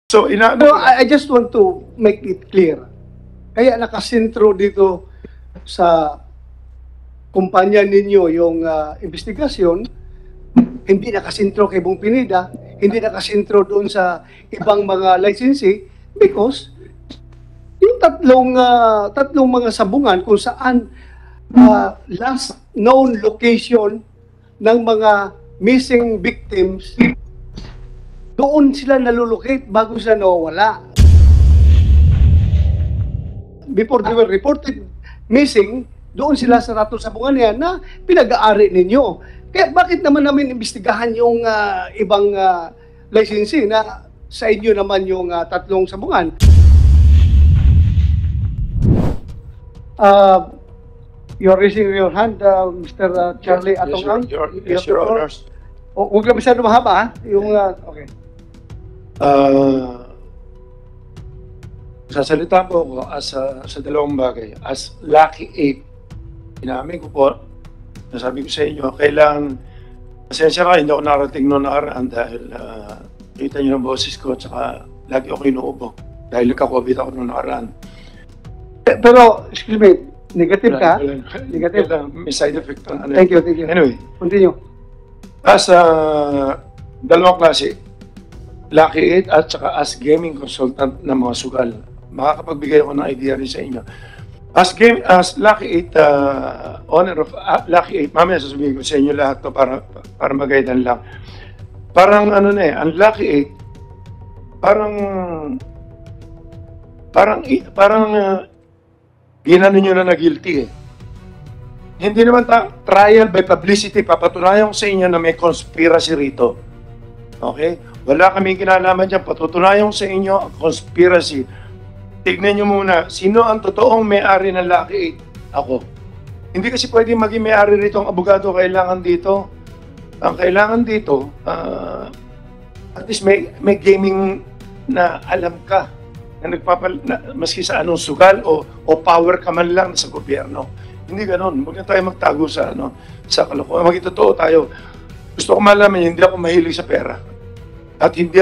So, No, I just want to make it clear. Kaya nakasentro dito sa kumpanya ninyo yung investigasyon, hindi nakasentro kay Bong Pineda, hindi nakasentro doon sa ibang mga licensee because yung tatlong mga sabungan kung saan last known location ng mga missing victims, doon sila nalulocate bago sila nawawala. Before they were reported missing, doon sila sa ratong sabungan yan na pinag-aari ninyo. Kaya bakit naman namin imbestigahan yung ibang licensee na sa inyo naman yung tatlong sabungan? You're raising your hand, Mr. Charlie Atongang. Yes, Your Honors. Huwag lang masyado mahaba, ha? Yung, okay. Sasalita po ako sa dalawang bagay. As Lucky 8, inamin ko po, nasabi ko sa inyo, kailangan, pasensya ka, hindi ako narating noong nakaraan dahil kita nyo ng boses ko, tsaka lagi ako inuubo dahil nagka-COVID ako noong nakaraan. Pero, excuse me, negative ka? Negative. May side effect pa. Thank you. Anyway. Continue. As dalawang klase, Lucky 8 at saka as gaming consultant ng mga sugal, makakapagbigay ako ng idea rin sa inyo. As Lucky 8, owner of Lucky 8, mamaya sasabihin ko sa inyo lahat to para magaydan lang. Parang ano na ang Lucky 8, parang ginano nyo na guilty eh. Hindi naman trial by publicity, papatunayan ko sa inyo na may conspiracy rito. Okay? Wala kaming kinalaman dyan, patutunayan ko sa inyo ang conspiracy. Tignan nyo muna, sino ang totoong may-ari ng Lucky 8? Ako. Hindi kasi pwede maging may-ari rito ang abogado kailangan dito. Ang kailangan dito, at least may gaming na alam ka na maski sa anong sugal o power ka man lang sa gobyerno. Hindi ganon. Huwag na tayo magtago sa kalokohan. Maging totoo tayo. Gusto ko malaman, hindi ako mahilig sa pera. At hindi,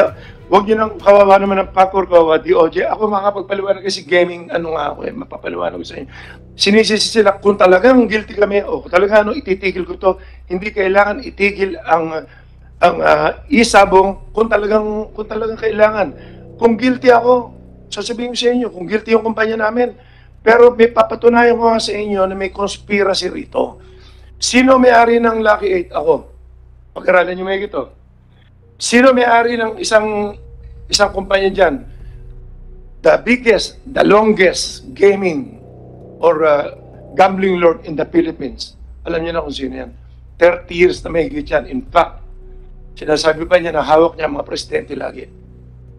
huwag nyo nang kawawa naman ng PACOR, kawawa DOJ. Ako makapagpaliwanag kasi gaming, ako mapapaliwanag ko sa inyo. Sinisisi sila, kung talagang guilty kami, o kung talagang ititigil ko to, hindi kailangan itigil ang isabong kung talagang kailangan. Kung guilty ako, sasabihin ko sa inyo, kung guilty yung kumpanya namin, pero may papatunayan ko nga sa inyo na may conspiracy rito. Sino may-ari ng Lucky 8? Ako. Pag-aralan nyo may ito. Sino may-ari ng isang kumpanya dyan? The biggest, the longest gaming or gambling lord in the Philippines. Alam niyo na kung sino yan. 30 years na may higit yan. In fact, sinasabi pa niya na hawak niya ang mga presidente lagi.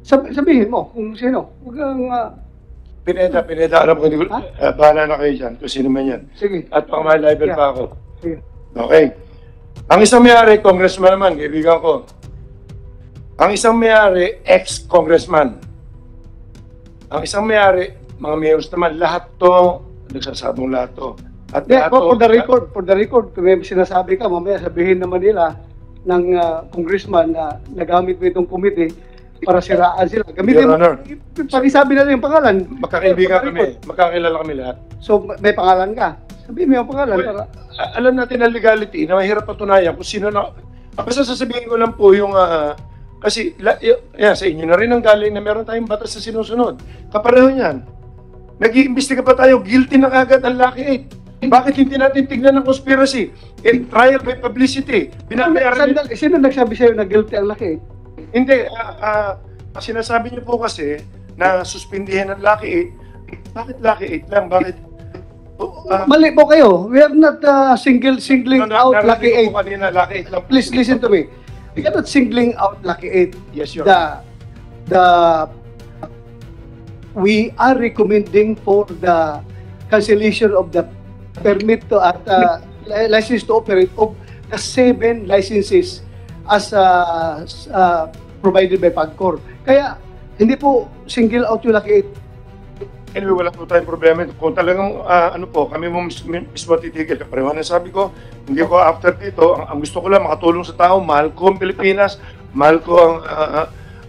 Sabihin mo kung sino. Huwag kang... Pineda, alam ko, bahala na kayo dyan kung sino man yan. Sige. At pang may level pa ako. Sige. Okay. Ang isang may-ari, congressman naman, kaibigan ko. Ang isang may-ari, ex-congressman. Ang isang may-ari, mga mayors naman, lahat to, nagsasabong lahat to. At Yeah, for the record, kung may sinasabi ka, mamaya sabihin naman nila ng congressman na nagamit mo itong committee para siraan sila. Gamitin mo, pakisabi na rin yung pangalan. Magkakaibigan kami, magkakilala kami lahat. So, may pangalan ka. Sabihin mo yung pangalan. Well, alam natin ang legality na mahirap patunayan kung sino na... Basta sasabihin ko lang po yung... kasi sa inyo na rin ang galing na meron tayong batas na sinusunod. Kapareho niyan. Nag-iimbestiga pa tayo, guilty na kagad ang Lucky 8. Bakit hindi natin tignan ng conspiracy? Trial by publicity. Sino nagsabi sa'yo na guilty ang Lucky 8? Hindi. Sinasabi niyo po kasi na suspindihin ang Lucky 8. Bakit Lucky 8 lang? Bakit? Mali po kayo. We are not singling out Lucky 8. Kanina, Lucky 8 lang. Please listen to me. We cannot singling out Lucky 8. Yes, Your we are recommending for the cancellation of the permit to license to operate of the 7 licenses as provided by PAGCOR. Kaya hindi po single out yung Lucky 8. Anyway, wala po tayong problema. Kung talagang, kami mo mismo titigil. Kapareho na sabi ko, hindi ko after dito, ang gusto ko lang makatulong sa tao, mahal ko ang Pilipinas, mahal ko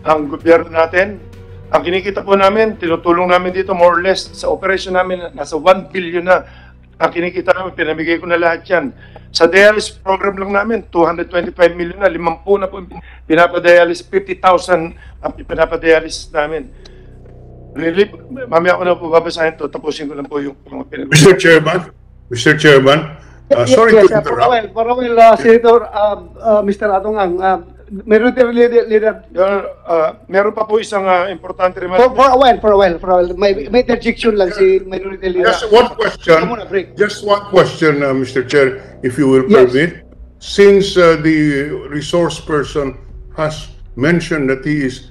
ang gobyerno natin, Ang kinikita po namin, tinutulong namin dito more or less sa operation namin, nasa 1 billion na. Ang kinikita namin, pinamigay ko na lahat yan. Sa dialysis program lang namin, 225 million na, 50 na po pinapadialysis, 50,000 ang pinapadialysis namin. Really, mamaya ko na po babasahin to, tapusin ko lang po yung mga pinag- Mr. Chairman, sorry to interrupt. Senator, Mr. Atongang, Minority Leader, meron pa po isang importante remark. for a while. May interjection lang si Minority Leader. Just one question. Come on, a break. Just one question, Mr. Chair, if you will Yes. permit. Since the resource person has mentioned that he is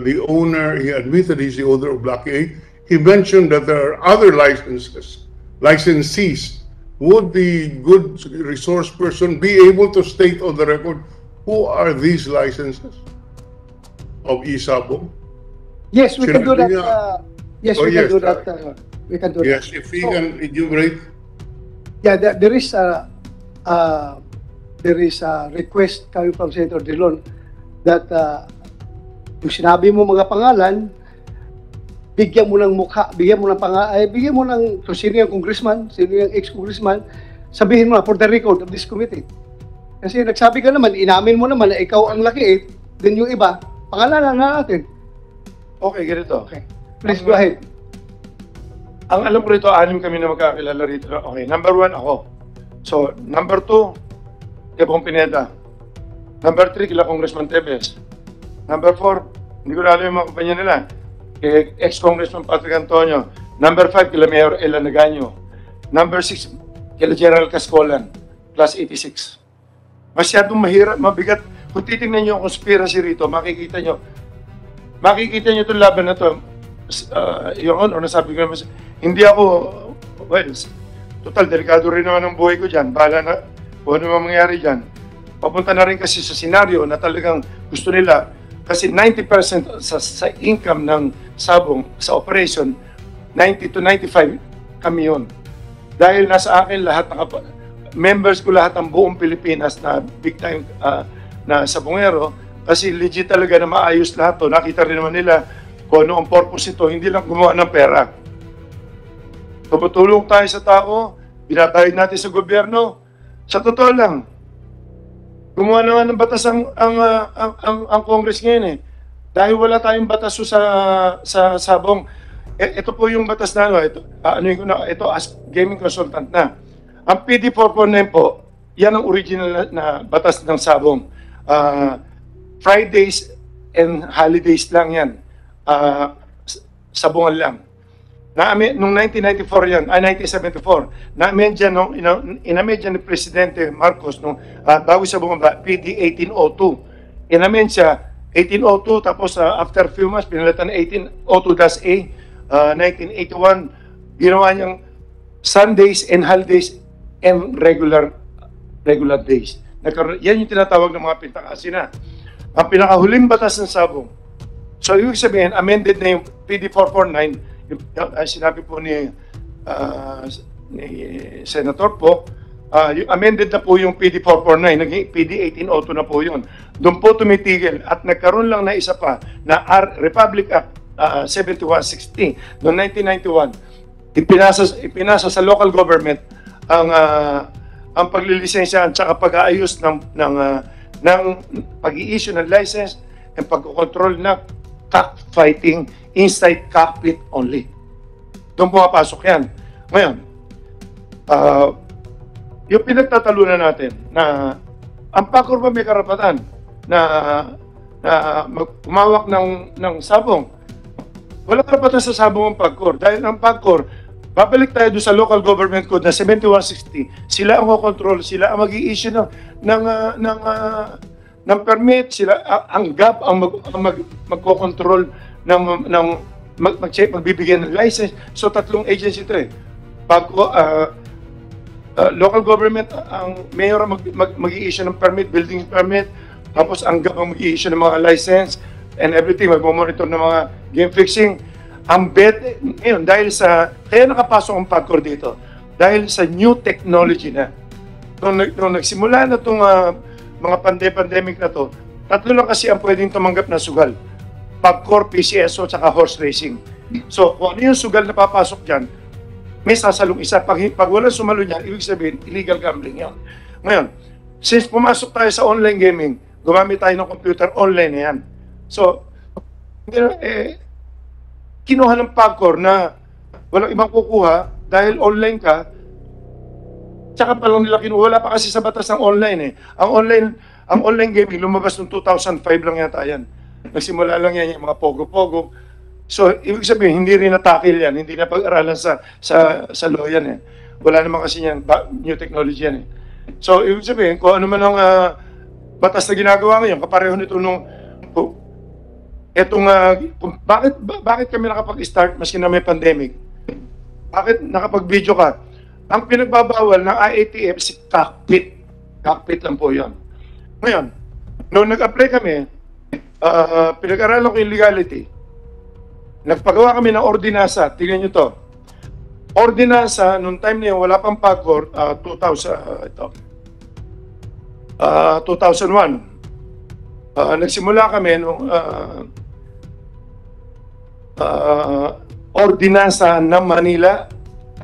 the owner, he admitted he's the owner of Block A, he mentioned that there are other licensees. Would the good resource person be able to state on the record who are these licenses of Isabong? Yes, we can do that. Sinabi niya. Yes, Oh, we can yes, do that. We can do that. Yes, if he can enumerate. Yeah, there is a request coming from Senator Drilon that yung sinabi mo mga pangalan, bigyan mo ng mukha, bigyan mo ng kung sino yung congressman, sino yung ex-congressman, sabihin mo na for the record of this committee. Kasi nagsabi ka naman, inamin mo naman na ikaw ang laki, then yung iba, pangalanan na natin. Okay, ganito. Okay, please go ahead. Ang alam ko rito, 6 kami na magkakilala rito. Okay, number 1 ako. So, number 2, Ebong Pineda. Number 3, kila Congressman Tevez. Number 4, hindi ko na alam yung mga kumpanya nila. Kay ex-Congressman Patrick Antonio. Number 5, kila Mayor Ella Nagaño. Number 6, kila General Cascolan, class 86. Masyadong mahirap, mabigat. Kung titingnan nyo yung conspiracy rito, makikita nyo itong laban na to. Yung honor, nasabi ko naman, hindi ako, well, total, delikado rin naman ang buhay ko dyan. Bahala na kung ano mangyayari dyan. Papunta na rin kasi sa senaryo na talagang gusto nila, kasi 90% sa income ng Sabong, sa operation, 90 to 95 kami yun. Dahil nasa akin lahat, members ko lahat ang buong Pilipinas na big time na Sabongero, kasi legit talaga na maayos lahat to. Nakita rin naman nila kung ano ang purpose ito, hindi lang gumawa ng pera. Tumutulong tayo sa tao, binabayad natin sa gobyerno. Sa totoo lang, gumawa naman ng batas ang Congress ngayon eh. Dahil wala tayong batas sa Sabong. Ito po yung batas na ito as gaming consultant na. Ang PD 449 po, yan ang original na batas ng Sabong. Fridays and holidays lang yan. Sabungan lang. Noong 1994 yan, 1974, na-amend yan, in-amend yan ni Presidente Marcos bago sa bunga PD 1802. In-amend siya 1802, tapos after a few months, pinalitan 1802-A, 1981, ginawa niyang Sundays and holidays and regular days. Yan yung tinatawag ng mga pintakasina. Ang pinakahuling batas ng Sabong. So, ibig sabihin, amended na yung PD 449, sinabi po ni Senator po, yung amended na po yung PD 449, naging PD 1802 na po yun. Doon po tumitigil at nagkaroon lang na isa pa na Republic Act 7160 noong 1991. Ipinasa sa local government ang paglilisensya at saka pag-aayos ng pag-i-issue ng license and pag-control na cockfighting inside cockpit only. Doon pumapasok yan. Ngayon, yung pinagtatalunan natin na ang PAGCOR ba may karapatan na umawak ng Sabong? Wala karapatan sa Sabong ang PAGCOR. Dahil ang PAGCOR, babalik tayo doon sa local government code na 7160. Sila ang control, sila ang mag-i-issue ng permit, sila ang GAP ang magko-control magbibigyan ng license. So tatlong agency ito eh. Local government, ang mayor ang mag-i-issue ng permit, building permit, tapos ang GAP ang mag-i-issue ng mga license and everything, mag-monitor ng mga game fixing. Ang bet, ngayon, kaya nakapasok ang PAGCOR dito, dahil sa new technology na. Nung nagsimula na itong mga pandemic na to, tatlo lang kasi ang pwedeng tumanggap na sugal. PAGCOR, PCSO, tsaka horse racing. So, kung ano yung sugal na papasok dyan, may sasalong isa. Pag walang sumalo niyan, ibig sabihin, illegal gambling yan. Ngayon, since pumasok tayo sa online gaming, gumamit tayo ng computer, online na yan. So, kinuha ng PAGCOR na walang ibang kukuha dahil online ka, tsaka pa lang nila kinuha. Wala pa kasi sa batas ng online eh. Ang online gaming, lumabas noong 2005 lang yata yan. Nagsimula lang yan yung mga pogo-pogo. So, ibig sabihin, hindi rin natakil yan, hindi na pag-aralan sa law yan eh. Wala naman kasi yan, new technology yan eh. So, ibig sabihin, kung ano man ang batas na ginagawa ngayon, kapareho nito nung bakit kami nakapag-start maski na may pandemic? Bakit nakapag-video ka? Ang pinagbabawal ng IATF si cockpit. Cockpit lang po yan. Ngayon, noong nag-apply kami, pinag-aralan ko yung legality. Nagpagawa kami ng ordinansa. Tingnan nyo to. Ordinansa, noong time na yun, wala pang PAGCOR, 2001. Nagsimula kami nung ordinansa ng Manila,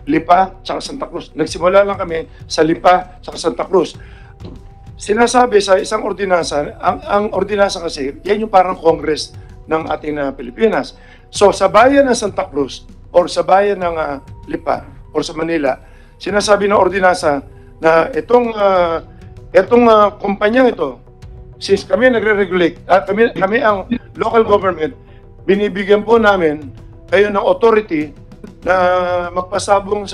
Lipa, tsaka Santa Cruz. Nagsimula lang kami sa Lipa, tsaka Santa Cruz. Sinasabi sa isang ordinansa, ang ordinansa kasi, yan yung parang Congress ng ating Pilipinas. So, sa bayan ng Santa Cruz, or sa bayan ng Lipa, or sa Manila, sinasabi ng ordinansa na itong kumpanyang ito, since kami nagre-regulate, kami ang local government, binibigyan po namin kayo ng authority na magpasabong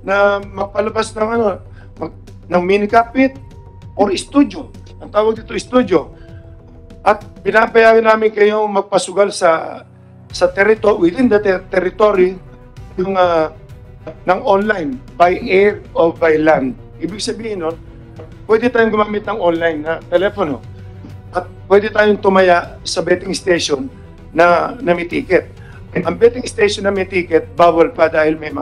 na magpalabas ng ng mini cockpit or studio. Ang tawag dito studio. At pinapayagan namin kayong magpasugal sa territory, within the territory ng online, by air or by land. Ibig sabihin nun, pwede tayong gumamit ng online na telepono at pwede tayong tumaya sa betting station na may ticket. Ang betting station na may ticket, bawal pa dahil may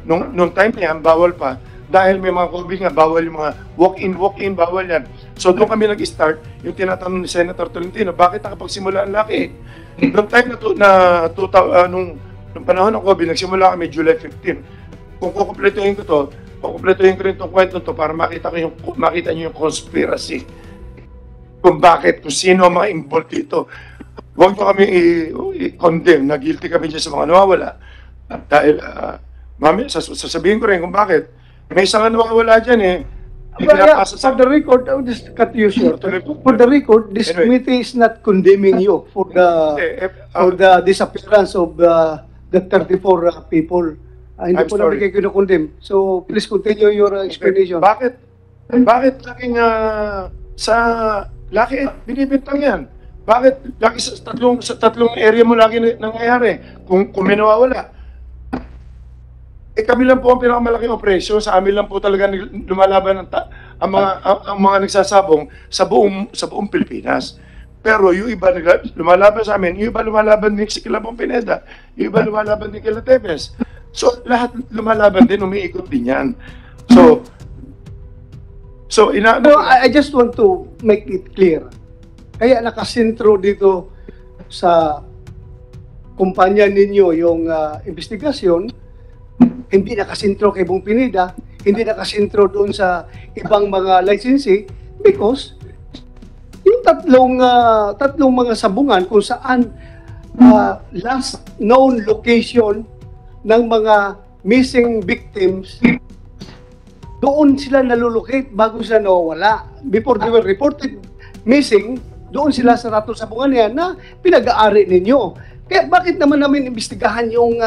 nung time na yan, bawal pa dahil may mga COVID nga, bawal yung mga walk-in, bawal yan. So doon kami nag-start, yung tinatanong ni Senator Tolentino, bakit nakapagsimula ang laki? Noong time nung panahon ng COVID, nagsimula kami July 15. Kung kukumpletuhin ko rin itong kwento to para makita nyo yung conspiracy. Kung sino ang mga involved dito. Huwag nyo kami i-condemn na guilty kami dyan sa mga nawawala. Dahil, sasabihin ko rin kung bakit. May isang nawawala dyan eh. For the record, I will just cut you short. For the record, this committee is not condemning you for the disappearance of the 34 people. Hindi po namin kayo kinukondem. So, please continue your explanation. Bakit laking laki binibintang yan? Bakit laki sa tatlong area mo lagi nangyayari kung may nawawala? Kami lang po ang pinakamalaking operasyon. Sa amin lang po talaga lumalaban ang mga nagsasabong sa buong Pilipinas. Pero yung iba lumalaban sa amin, yung iba lumalaban din si Kilabong Pineda, yung iba lumalaban din kila Tevez. So lahat lumalaban din, umiikot din yan. I just want to make it clear. Kaya nakasentro dito sa kumpanya ninyo yung investigasyon, hindi nakasentro kay Bong Pineda, hindi nakasentro doon sa ibang mga licensee because yung tatlong mga sabungan kung saan last known location ng mga missing victims, doon sila nalulocate bago sila nawawala. Before they were reported missing, doon sila sa ratong sabungan yan na pinag-aari ninyo. Kaya bakit namin imbestigahan yung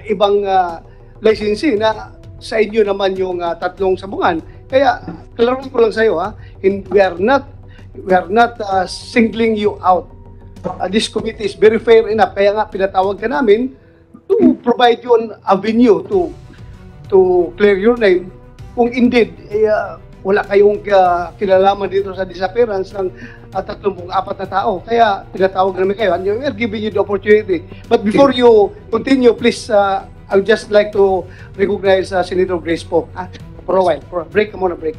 ibang licensee na sa inyo naman yung tatlong sabungan? Kaya klaruin ko lang sa iyo, we are not singling you out. This committee is very fair enough. Kaya nga pinatawag ka namin to provide you an avenue to clear your name. Kung indeed wala kayong kinalaman dito sa disappearance ng 34 na tao. Kaya pinatawag namin kayo and we are giving you the opportunity. But before you continue, please, I would just like to recognize Senator Grace po. For a while. For a break, break.